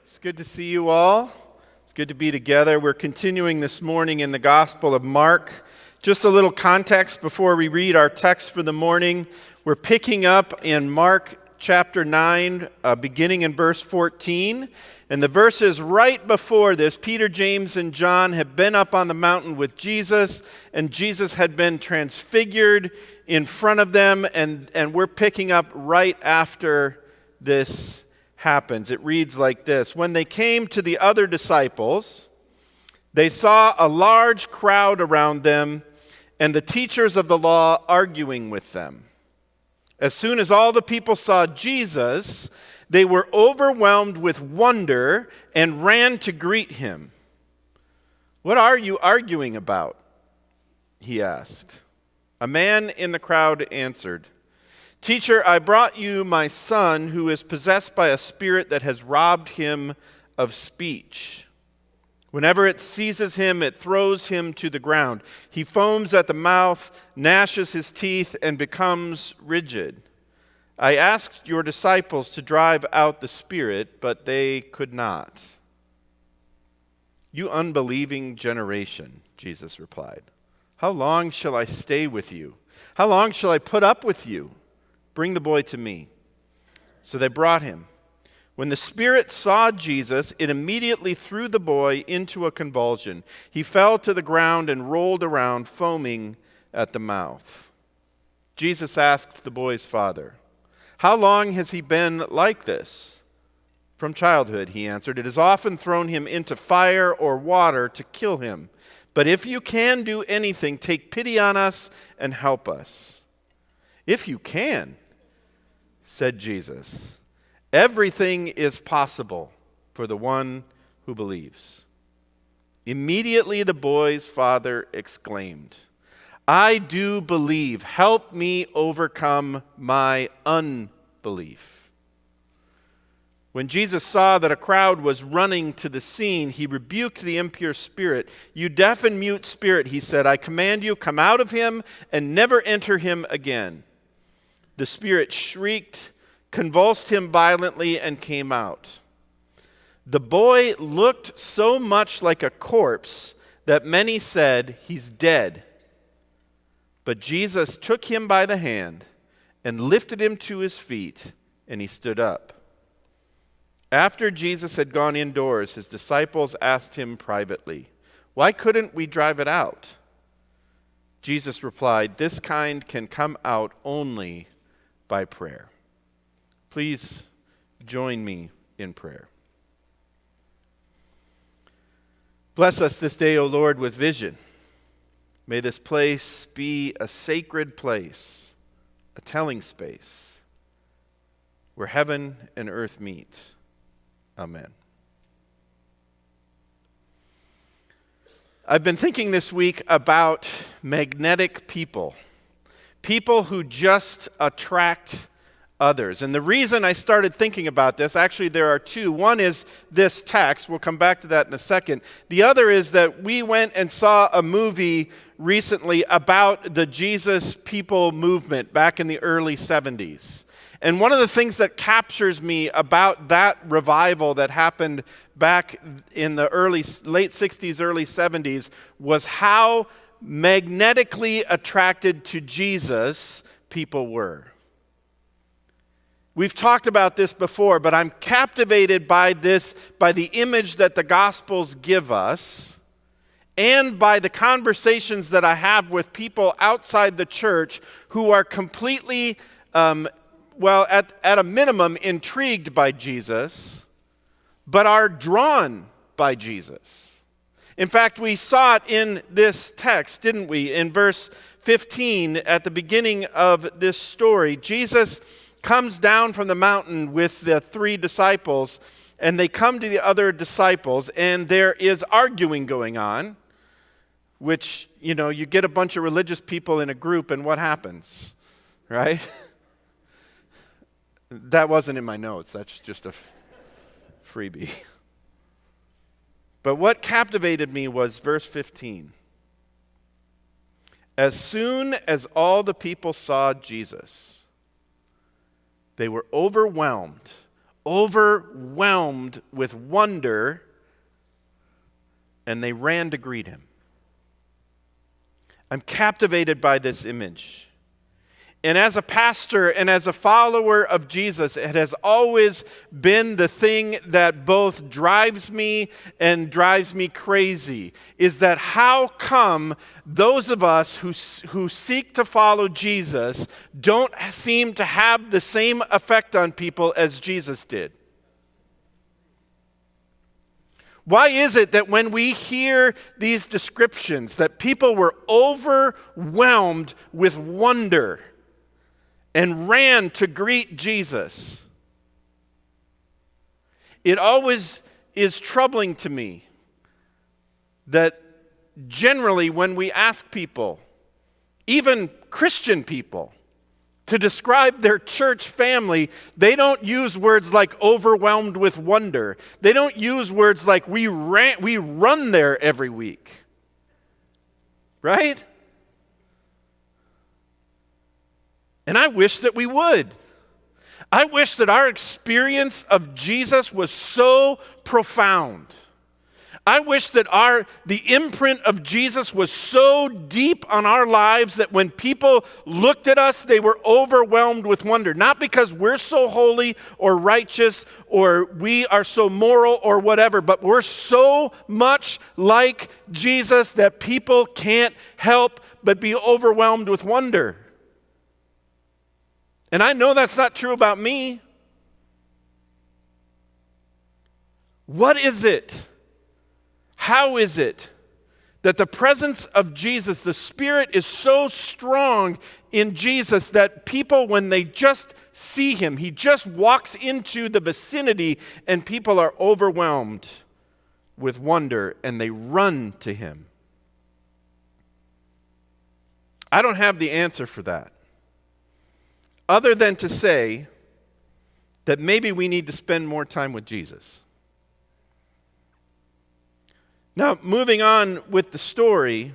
It's good to see you all. It's good to be together. We're continuing this morning in the Gospel of Mark. Just a little context before we read our text for the morning. We're picking up in Mark chapter 9, beginning in verse 14. And the verses right before this, Peter, James, and John have been up on the mountain with Jesus, and Jesus had been transfigured in front of them, and we're picking up right after this happens. It reads like this: When they came to the other disciples, they saw a large crowd around them and the teachers of the law arguing with them. As soon as all the people saw Jesus, they were overwhelmed with wonder and ran to greet him. "What are you arguing about?" he asked. A man in the crowd answered, "Teacher, I brought you my son who is possessed by a spirit that has robbed him of speech. Whenever it seizes him, it throws him to the ground. He foams at the mouth, gnashes his teeth, and becomes rigid. I asked your disciples to drive out the spirit, but they could not." "You unbelieving generation," Jesus replied, "how long shall I stay with you? How long shall I put up with you? Bring the boy to me." So they brought him. When the spirit saw Jesus, it immediately threw the boy into a convulsion. He fell to the ground and rolled around, foaming at the mouth. Jesus asked the boy's father, "How long has he been like this?" "From childhood," he answered. "It has often thrown him into fire or water to kill him. But if you can do anything, take pity on us and help us." "If you can," said Jesus, "everything is possible for the one who believes." Immediately the boy's father exclaimed, "I do believe. Help me overcome my unbelief." When Jesus saw that a crowd was running to the scene, he rebuked the impure spirit. "You deaf and mute spirit," he said, "I command you, come out of him and never enter him again." The spirit shrieked, convulsed him violently, and came out. The boy looked so much like a corpse that many said, "He's dead." But Jesus took him by the hand and lifted him to his feet, and he stood up. After Jesus had gone indoors, his disciples asked him privately, "Why couldn't we drive it out?" Jesus replied, "This kind can come out only by prayer." Please join me in prayer. Bless us this day, O Lord, with vision. May this place be a sacred place, a telling space, where heaven and earth meet. Amen. I've been thinking this week about magnetic people. People who just attract others. And the reason I started thinking about this, actually there are two. One is this text. We'll come back to that in a second. The other is that we went and saw a movie recently about the Jesus People movement back in the early 70s. And one of the things that captures me about that revival that happened back in the late 60s, early 70s was how magnetically attracted to Jesus people were. We've talked about this before, but I'm captivated by this, by the image that the Gospels give us, and by the conversations that I have with people outside the church who are completely, at a minimum, intrigued by Jesus, but are drawn by Jesus. In fact, we saw it in this text, didn't we? In verse 15, at the beginning of this story, Jesus comes down from the mountain with the three disciples, and they come to the other disciples, and there is arguing going on, which, you get a bunch of religious people in a group, and what happens, right? That wasn't in my notes. That's just a freebie. But what captivated me was verse 15. As soon as all the people saw Jesus, they were overwhelmed overwhelmed with wonder, and they ran to greet him. I'm captivated by this image. And as a pastor and as a follower of Jesus, it has always been the thing that both drives me and drives me crazy, is that how come those of us who seek to follow Jesus don't seem to have the same effect on people as Jesus did? Why is it that when we hear these descriptions that people were overwhelmed with wonder and ran to greet Jesus, it always is troubling to me that generally when we ask people, even Christian people, to describe their church family, they don't use words like overwhelmed with wonder. They don't use words like we run there every week. Right? And I wish that we would. I wish that our experience of Jesus was so profound. I wish that the imprint of Jesus was so deep on our lives that when people looked at us, they were overwhelmed with wonder. Not because we're so holy or righteous or we are so moral or whatever, but we're so much like Jesus that people can't help but be overwhelmed with wonder. And I know that's not true about me. What is it? How is it that the presence of Jesus, the Spirit is so strong in Jesus that people, when they just see him, he just walks into the vicinity and people are overwhelmed with wonder and they run to him? I don't have the answer for that, other than to say that maybe we need to spend more time with Jesus. Now, moving on with the story,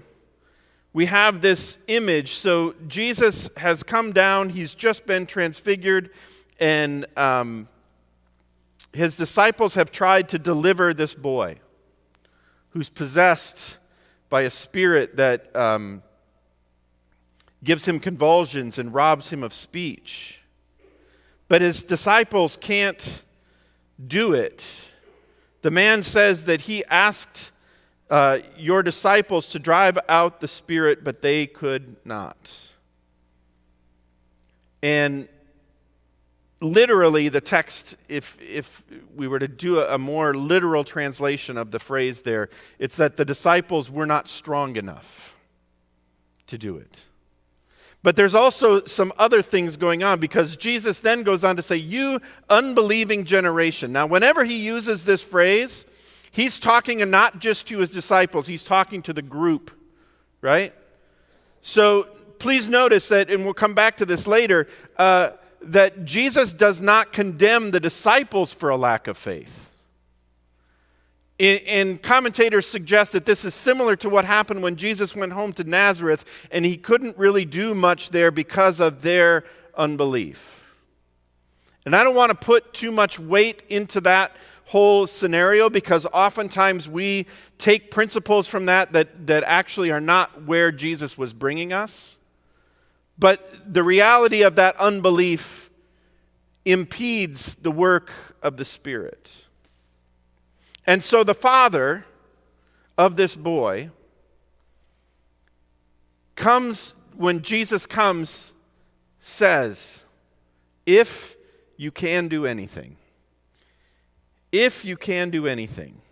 we have this image. So Jesus has come down, he's just been transfigured, and his disciples have tried to deliver this boy who's possessed by a spirit that gives him convulsions and robs him of speech. But his disciples can't do it. The man says that he asked your disciples to drive out the spirit, but they could not. And literally, the text, if we were to do a more literal translation of the phrase there, it's that the disciples were not strong enough to do it. But there's also some other things going on, because Jesus then goes on to say, "You unbelieving generation." Now, whenever he uses this phrase, he's talking not just to his disciples, he's talking to the group, right? So please notice that, and we'll come back to this later, that Jesus does not condemn the disciples for a lack of faith. And commentators suggest that this is similar to what happened when Jesus went home to Nazareth, and he couldn't really do much there because of their unbelief. And I don't want to put too much weight into that whole scenario, because oftentimes we take principles from that actually are not where Jesus was bringing us. But the reality of that unbelief impedes the work of the Spirit. And so the father of this boy comes, when Jesus comes, says, "If you can do anything, if you can do anything."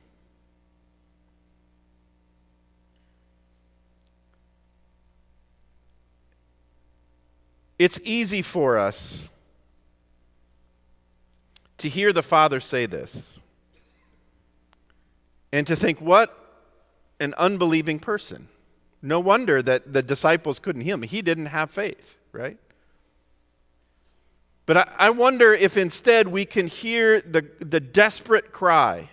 It's easy for us to hear the Father say this and to think, what an unbelieving person. No wonder that the disciples couldn't heal him. He didn't have faith, right? But I wonder if instead we can hear the desperate cry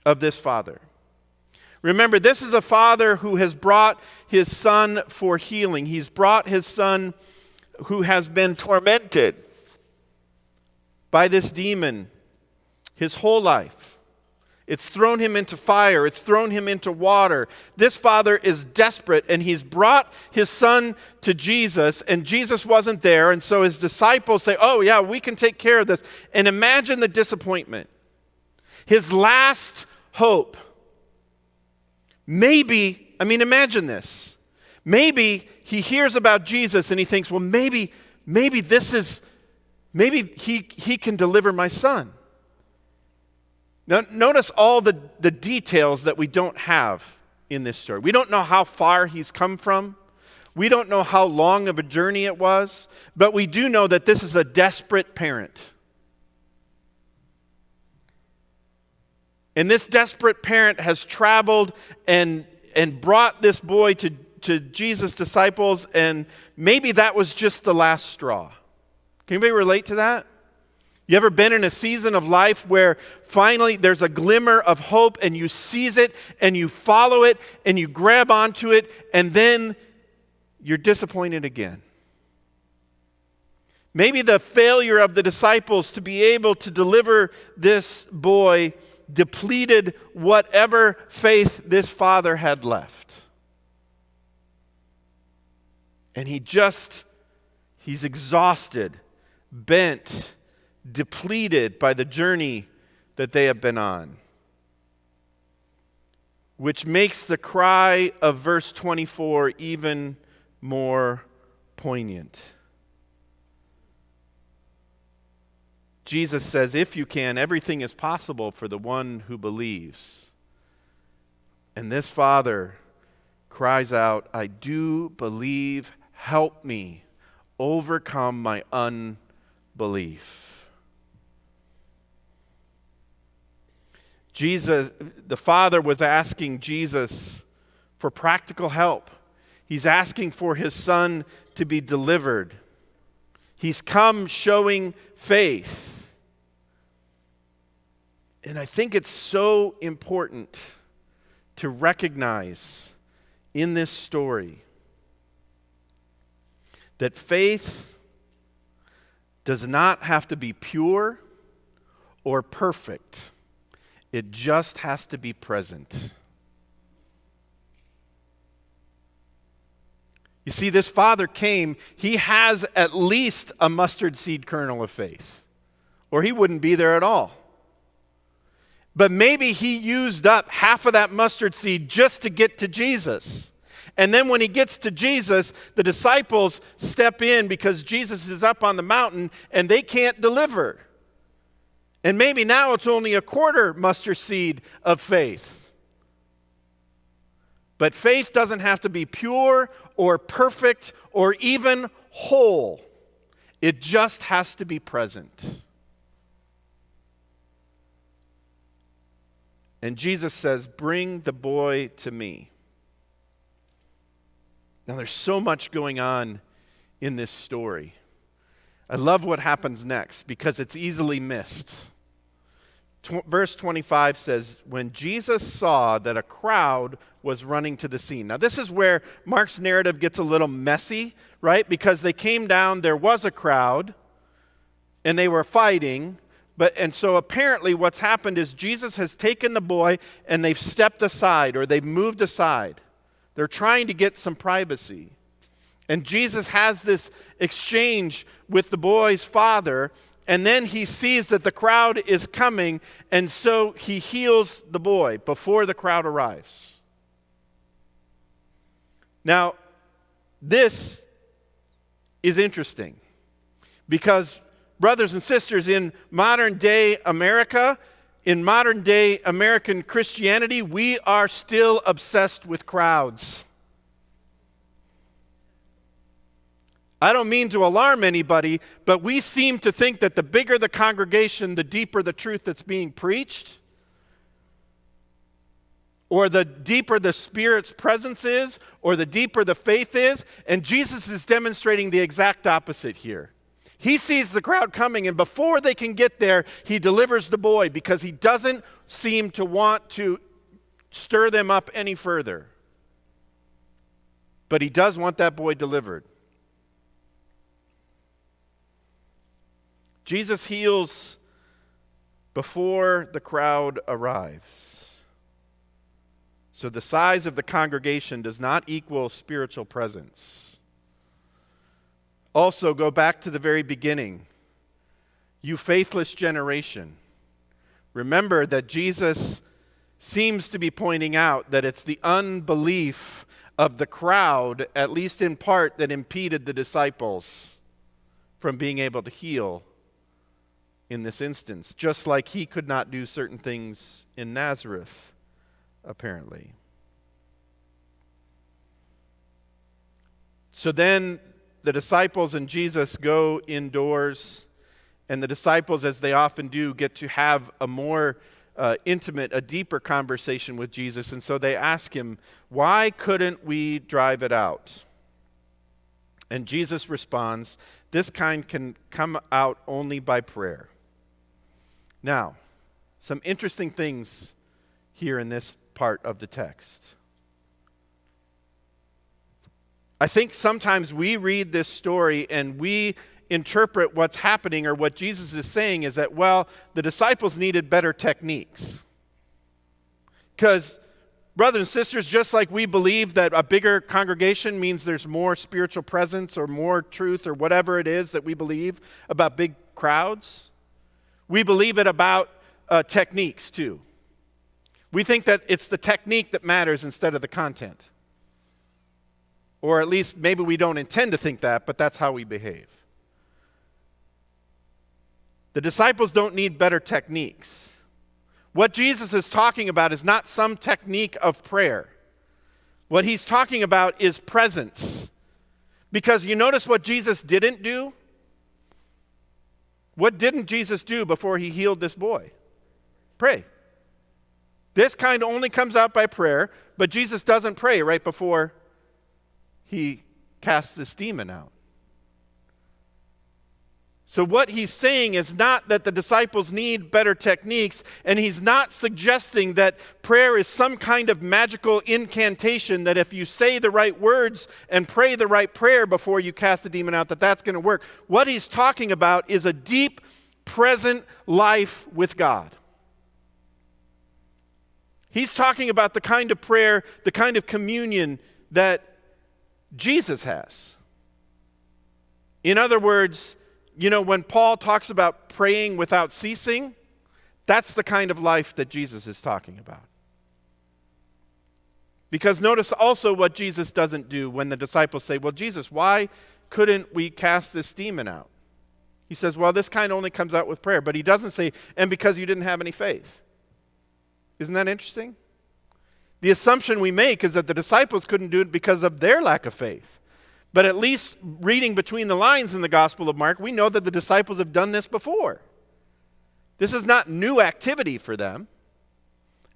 of this father. Remember, this is a father who has brought his son for healing. He's brought his son who has been tormented by this demon his whole life. It's thrown him into fire. It's thrown him into water. This father is desperate, and he's brought his son to Jesus, and Jesus wasn't there, and so his disciples say, oh yeah, we can take care of this. And imagine the disappointment. His last hope. Imagine this. Maybe he hears about Jesus and he thinks, well, maybe he can deliver my son. Now, notice all the details that we don't have in this story. We don't know how far he's come from. We don't know how long of a journey it was. But we do know that this is a desperate parent. And this desperate parent has traveled and brought this boy to Jesus' disciples, and maybe that was just the last straw. Can anybody relate to that? You ever been in a season of life where finally there's a glimmer of hope and you seize it and you follow it and you grab onto it, and then you're disappointed again? Maybe the failure of the disciples to be able to deliver this boy depleted whatever faith this father had left. And he's exhausted, bent, depleted by the journey that they have been on. Which makes the cry of verse 24 even more poignant. Jesus says, if you can, everything is possible for the one who believes. And this father cries out, I do believe, help me overcome my unbelief. The father was asking Jesus for practical help. He's asking for his son to be delivered. He's come showing faith. And I think it's so important to recognize in this story that faith does not have to be pure or perfect. It just has to be present. You see, this father came, he has at least a mustard seed kernel of faith, or he wouldn't be there at all. But maybe he used up half of that mustard seed just to get to Jesus. And then when he gets to Jesus, the disciples step in because Jesus is up on the mountain and they can't deliver. And maybe now it's only a quarter mustard seed of faith. But faith doesn't have to be pure or perfect or even whole. It just has to be present. And Jesus says, bring the boy to me. Now there's so much going on in this story. I love what happens next because it's easily missed. Verse 25 says, when Jesus saw that a crowd was running to the scene. Now this is where Mark's narrative gets a little messy, right? Because they came down, there was a crowd, and they were fighting. And so apparently what's happened is Jesus has taken the boy and they've stepped aside or they've moved aside. They're trying to get some privacy. And Jesus has this exchange with the boy's father, and then he sees that the crowd is coming, and so he heals the boy before the crowd arrives. Now, this is interesting because, brothers and sisters, in modern day America, in modern day American Christianity, we are still obsessed with crowds. I don't mean to alarm anybody, but we seem to think that the bigger the congregation, the deeper the truth that's being preached, or the deeper the Spirit's presence is, or the deeper the faith is. And Jesus is demonstrating the exact opposite here. He sees the crowd coming, and before they can get there, he delivers the boy because he doesn't seem to want to stir them up any further. But he does want that boy delivered. Jesus heals before the crowd arrives. So the size of the congregation does not equal spiritual presence. Also, go back to the very beginning. You faithless generation. Remember that Jesus seems to be pointing out that it's the unbelief of the crowd, at least in part, that impeded the disciples from being able to heal in this instance, just like he could not do certain things in Nazareth, apparently. So then the disciples and Jesus go indoors, and the disciples, as they often do, get to have a more intimate, a deeper conversation with Jesus. And so they ask him, why couldn't we drive it out? And Jesus responds, this kind can come out only by prayer. Now, some interesting things here in this part of the text. I think sometimes we read this story and we interpret what's happening, or what Jesus is saying is that, well, the disciples needed better techniques. Because, brothers and sisters, just like we believe that a bigger congregation means there's more spiritual presence or more truth or whatever it is that we believe about big crowds, we believe it about techniques too. We think that it's the technique that matters instead of the content. Or at least maybe we don't intend to think that, but that's how we behave. The disciples don't need better techniques. What Jesus is talking about is not some technique of prayer. What he's talking about is presence. Because you notice what Jesus didn't do? What didn't Jesus do before he healed this boy? Pray. This kind only comes out by prayer, but Jesus doesn't pray right before he casts this demon out. So what he's saying is not that the disciples need better techniques, and he's not suggesting that prayer is some kind of magical incantation that if you say the right words and pray the right prayer before you cast the demon out, that that's going to work. What he's talking about is a deep, present life with God. He's talking about the kind of prayer, the kind of communion that Jesus has. In other words, you know, when Paul talks about praying without ceasing, that's the kind of life that Jesus is talking about. Because notice also what Jesus doesn't do when the disciples say, well, Jesus, why couldn't we cast this demon out? He says, well, this kind only comes out with prayer. But he doesn't say, and because you didn't have any faith. Isn't that interesting? The assumption we make is that the disciples couldn't do it because of their lack of faith. But at least reading between the lines in the Gospel of Mark, we know that the disciples have done this before. This is not new activity for them.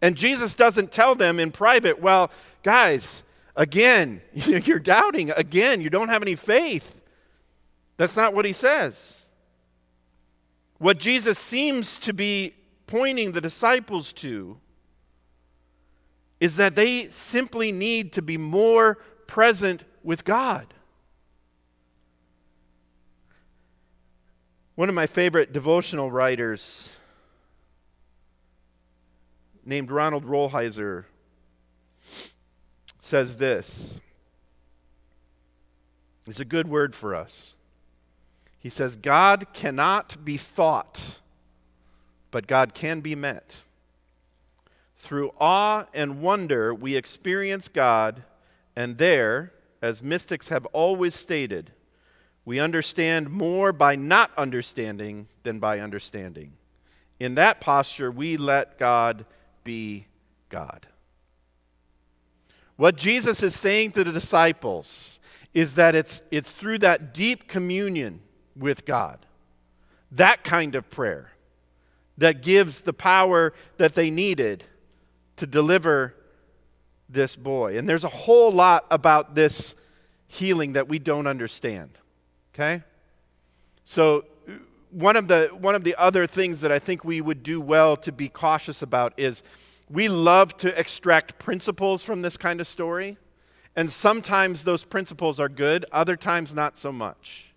And Jesus doesn't tell them in private, well, guys, again, you're doubting. Again, you don't have any faith. That's not what he says. What Jesus seems to be pointing the disciples to is that they simply need to be more present with God. One of my favorite devotional writers, named Ronald Rolheiser, says this. It's a good word for us. He says, God cannot be thought, but God can be met. Through awe and wonder, we experience God, and there, as mystics have always stated, we understand more by not understanding than by understanding. In that posture, we let God be God. What Jesus is saying to the disciples is that it's through that deep communion with God, that kind of prayer, that gives the power that they needed to deliver this boy. And there's a whole lot about this healing that we don't understand. Okay? So one of the other things that I think we would do well to be cautious about is we love to extract principles from this kind of story, and sometimes those principles are good, other times not so much.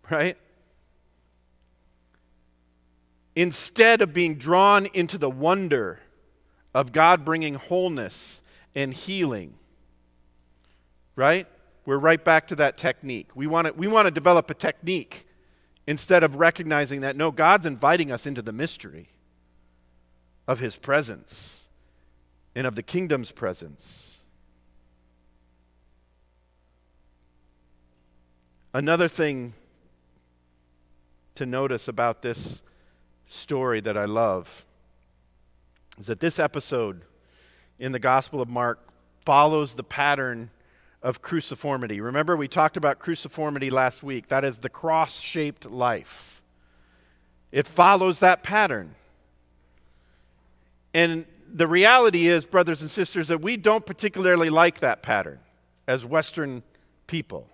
Right? instead of being drawn into the wonder of God bringing wholeness and healing, right? We're right back to that technique. We want to develop a technique instead of recognizing that, no, God's inviting us into the mystery of his presence and of the kingdom's presence. Another thing to notice about this story that I love is that this episode in the Gospel of Mark follows the pattern of cruciformity. Remember, we talked about cruciformity last week. That is the cross-shaped life. It follows that pattern. And the reality is, brothers and sisters, that we don't particularly like that pattern as Western people.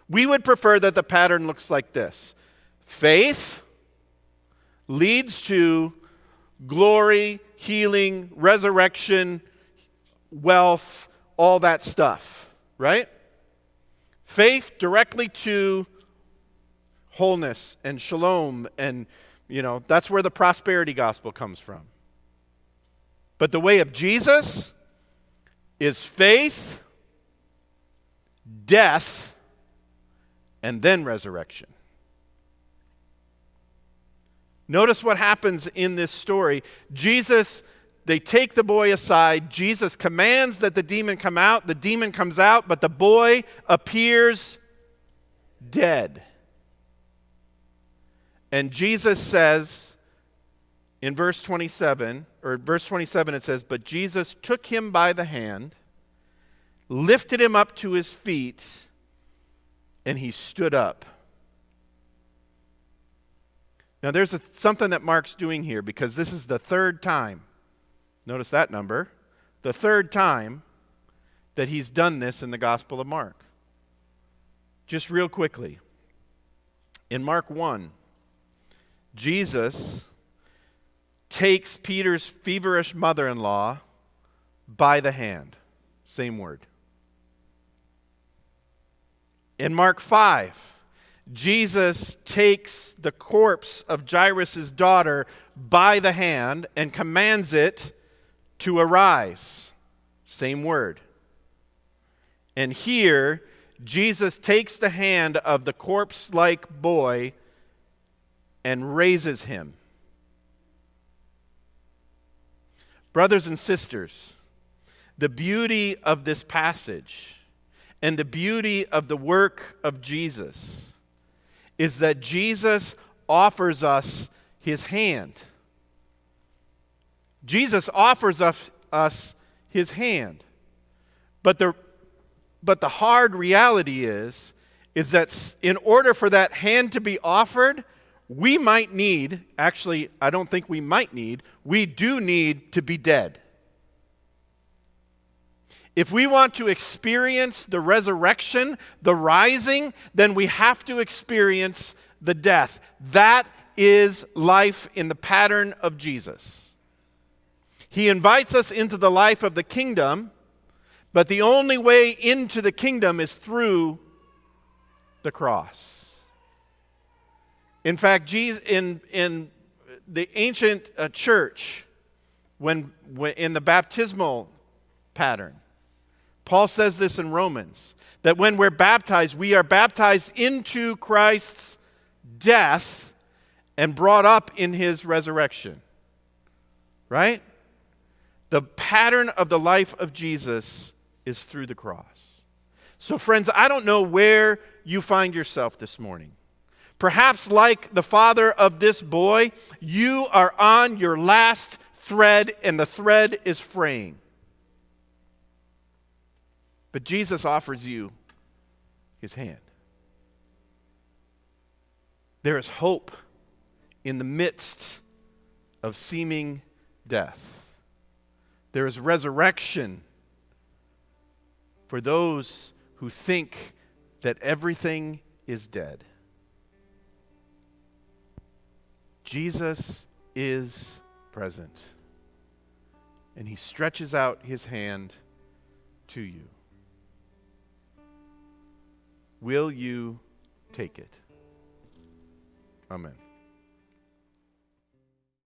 We would prefer that the pattern looks like this. Faith leads to glory, healing, resurrection, wealth, all that stuff, right? Faith directly to wholeness and shalom, and that's where the prosperity gospel comes from. But the way of Jesus is faith, death, and then resurrection. Notice what happens in this story. They take the boy aside. Jesus commands that the demon come out. The demon comes out, but the boy appears dead. And Jesus says in verse 27 it says, "But Jesus took him by the hand, lifted him up to his feet, and he stood up." Now there's something that Mark's doing here, because this is the third time. Notice that number. The third time that he's done this in the Gospel of Mark. Just real quickly. In Mark 1, Jesus takes Peter's feverish mother-in-law by the hand. Same word. In Mark 5, Jesus takes the corpse of Jairus' daughter by the hand and commands it to arise. Same word. And here, Jesus takes the hand of the corpse-like boy and raises him. Brothers and sisters, the beauty of this passage and the beauty of the work of Jesus is that Jesus offers us his hand. Jesus offers us his hand. But the hard reality is that in order for that hand to be offered, we might need, actually, I don't think we might need, we do need to be dead. If we want to experience the resurrection, the rising, then we have to experience the death. That is life in the pattern of Jesus. He invites us into the life of the kingdom, but the only way into the kingdom is through the cross. In fact, Jesus, in the ancient church, when in the baptismal pattern, Paul says this in Romans, that when we're baptized, we are baptized into Christ's death and brought up in his resurrection. Right? The pattern of the life of Jesus is through the cross. So friends, I don't know where you find yourself this morning. Perhaps like the father of this boy, you are on your last thread and the thread is fraying. But Jesus offers you his hand. There is hope in the midst of seeming death. There is resurrection for those who think that everything is dead. Jesus is present, and he stretches out his hand to you. Will you take it? Amen.